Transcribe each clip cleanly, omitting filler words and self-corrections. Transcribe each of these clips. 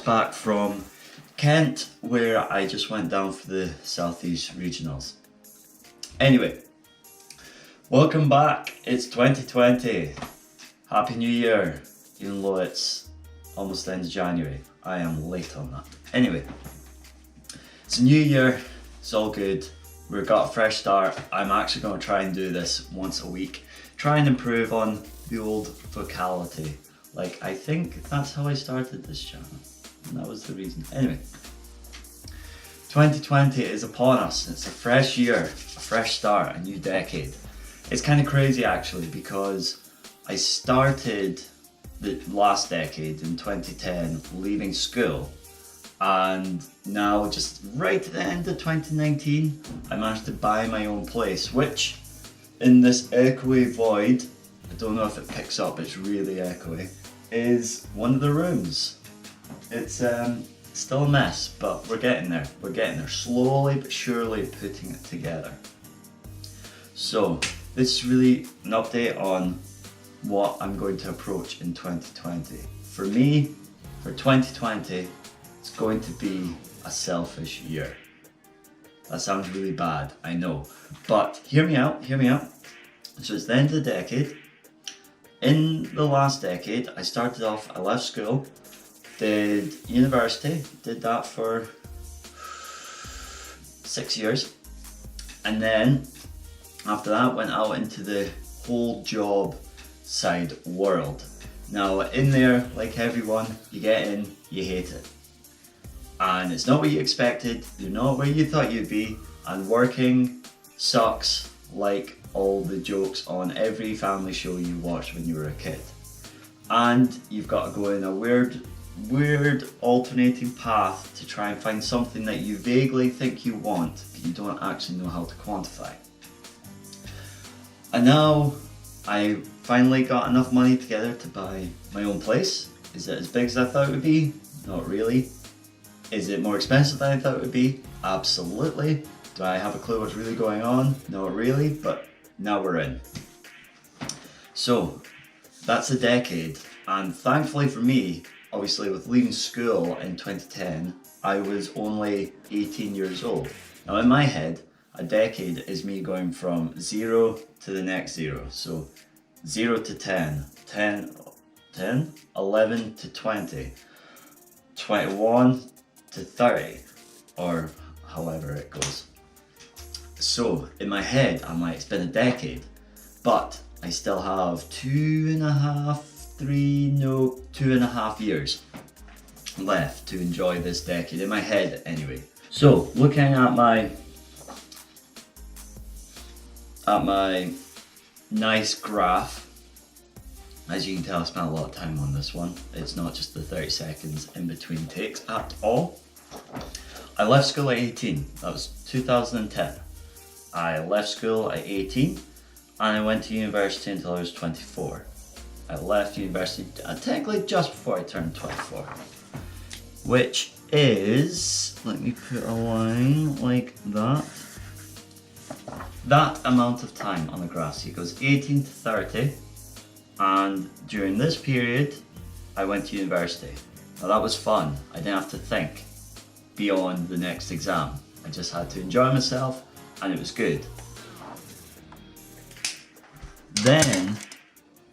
just back from Kent, where I just went down for the Southeast Regionals. Anyway, welcome back. It's 2020. Happy New Year, even though it's almost the end of January. I am late on that. Anyway, it's a new year. It's all good. We've got a fresh start. I'm actually going to try and do this once a week. Try and improve on the old vocality. Like, I think that's how I started this channel. And that was the reason. Anyway, 2020 is upon us. It's a fresh year, a fresh start, a new decade. It's kind of crazy actually, because I started the last decade in 2010 leaving school, and now just right at the end of 2019 I managed to buy my own place, which in this echoey void, I don't know if it picks up, it's really echoey, is one of the rooms. It's still a mess, but we're getting there. We're getting there, slowly but surely putting it together. So this is really an update on what I'm going to approach in 2020. For me, for 2020, it's going to be a selfish year. That sounds really bad, I know, but hear me out, hear me out. So it's the end of the decade. In the last decade, I started off, I left school, did university, did that for 6 years, and then after that went out into the whole job side world. Now in there, like everyone, you get in, you hate it. And it's not what you expected, you're not where you thought you'd be, and working sucks like all the jokes on every family show you watched when you were a kid. And you've got to go in a weird alternating path to try and find something that you vaguely think you want, but you don't actually know how to quantify. And now I finally got enough money together to buy my own place. Is it as big as I thought it would be? Not really. Is it more expensive than I thought it would be? Absolutely. Do I have a clue what's really going on? Not really, but now we're in. So that's a decade, and thankfully for me, obviously with leaving school in 2010, I was only 18 years old. Now in my head, a decade is me going from 0 to the next 0. So 0 to 10, 11 to 20, 21 to 30, or however it goes. So in my head, I'm like, it's been a decade, but I still have 2.5 years left to enjoy this decade, in my head anyway. So looking at my nice graph, as you can tell, I spent a lot of time on this one. It's not just the 30 seconds in between takes at all. I left school at 18, that was 2010. I left school at 18 and I went to university until I was 24. I left university technically just before I turned 24, which is, let me put a line like that. That amount of time on the graph. So it goes 18 to 30, and during this period I went to university. Now that was fun. I didn't have to think beyond the next exam. I just had to enjoy myself, and it was good. Then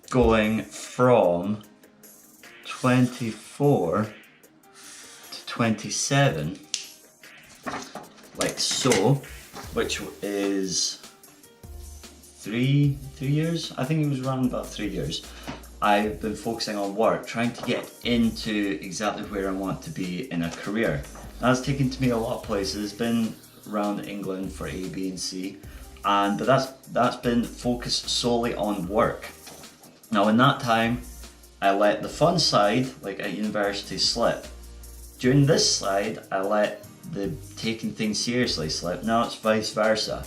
going from 24 to 27, like so, which is three years? I think it was around about 3 years. I've been focusing on work, trying to get into exactly where I want to be in a career. That's taken to me a lot of places, been around England for A, B and C, but that's been focused solely on work. Now in that time, I let the fun side, like at university, slip. During this side, I let the taking things seriously slip. Now it's vice versa.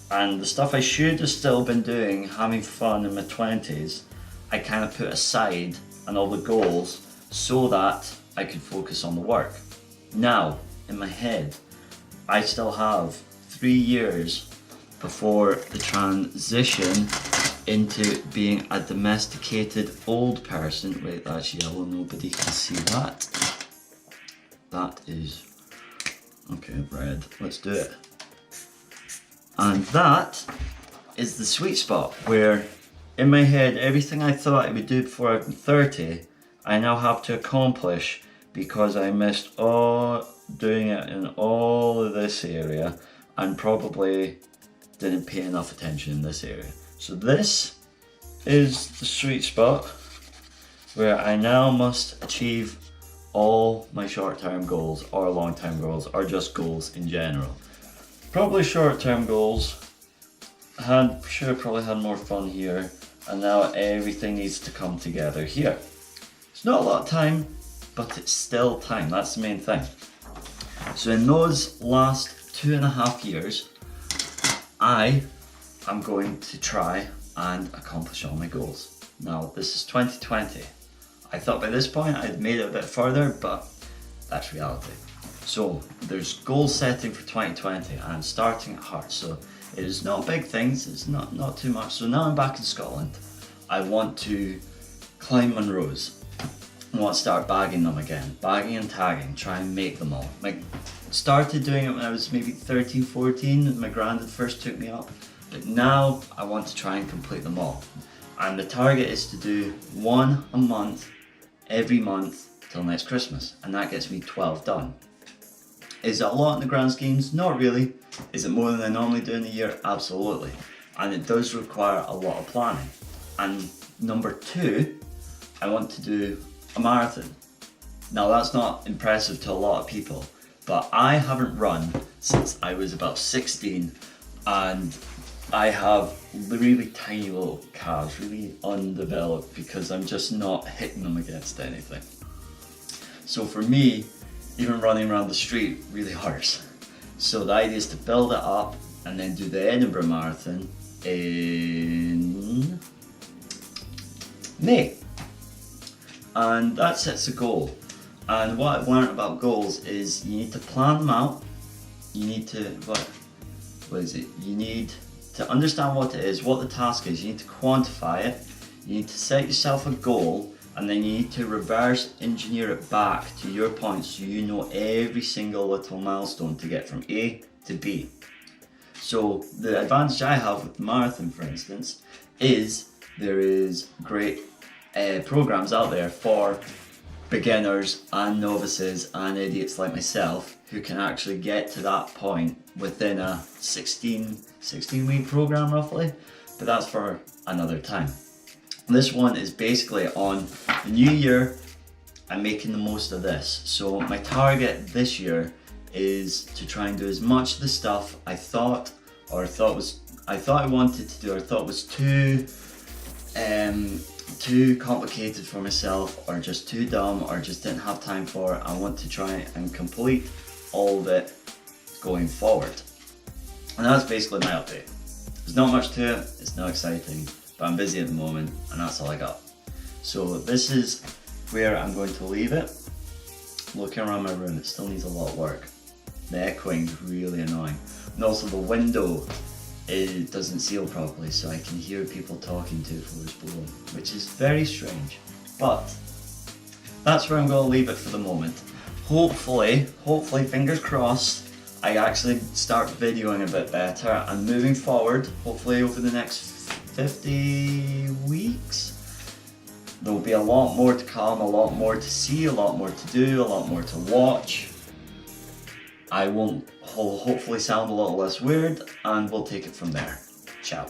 And the stuff I should have still been doing, having fun in my 20s, I kind of put aside, and all the goals, so that I could focus on the work. Now, in my head, I still have 3 years before the transition into being a domesticated old person. Wait, that's yellow, nobody can see that. that is, okay, red, let's do it. And that is the sweet spot where in my head, everything I thought I would do before I'm 30, I now have to accomplish because I missed all doing it in all of this area and probably didn't pay enough attention in this area. So this is the sweet spot where I now must achieve all my short-term goals or long-term goals or just goals in general. Probably short-term goals. Probably had more fun here, and now everything needs to come together here. It's not a lot of time, but it's still time. That's the main thing. So in those last 2.5 years, I am going to try and accomplish all my goals. Now this is 2020. I thought by this point I'd made it a bit further, but that's reality. So there's goal setting for 2020 and I'm starting at Hearts. So it is not big things, it's not too much. So now I'm back in Scotland. I want to climb Munros. I want to start bagging them again. Bagging and tagging, try and make them all. I started doing it when I was maybe 13, 14, and my granddad first took me up. But now I want to try and complete them all. And the target is to do one a month, every month till next Christmas. And that gets me 12 done. Is it a lot in the grand schemes? Not really. Is it more than I normally do in a year? Absolutely. And it does require a lot of planning. And number 2, I want to do a marathon. Now that's not impressive to a lot of people, but I haven't run since I was about 16 and I have really tiny little calves, really undeveloped because I'm just not hitting them against anything. So for me, even running around the street really hurts. So the idea is to build it up and then do the Edinburgh Marathon in May. And that sets a goal. And what I've learned about goals is you need to plan them out. You need to, what is it? You need to understand what it is, what the task is. You need to quantify it. You need to set yourself a goal, and then you need to reverse engineer it back to your point so you know every single little milestone to get from A to B. So the advantage I have with the marathon, for instance, is there is great programs out there for beginners and novices and idiots like myself who can actually get to that point within a 16 week program roughly, but that's for another time. This one is basically on the new year. I'm making the most of this. So my target this year is to try and do as much of the stuff I thought I wanted to do or thought was too complicated for myself or just too dumb or just didn't have time for. I want to try and complete all of it going forward. And that's basically my update. There's not much to it, it's not exciting, but I'm busy at the moment and that's all I got. So this is where I'm going to leave it. Looking around my room, it still needs a lot of work. The echoing is really annoying. And also the window, it doesn't seal properly, so I can hear people talking 2 floors below, which is very strange. But that's where I'm going to leave it for the moment. Hopefully, fingers crossed, I actually start videoing a bit better, and moving forward, hopefully over the next 50 weeks, there'll be a lot more to come, a lot more to see, a lot more to do, a lot more to watch. I will hopefully sound a little less weird, and we'll take it from there. Ciao.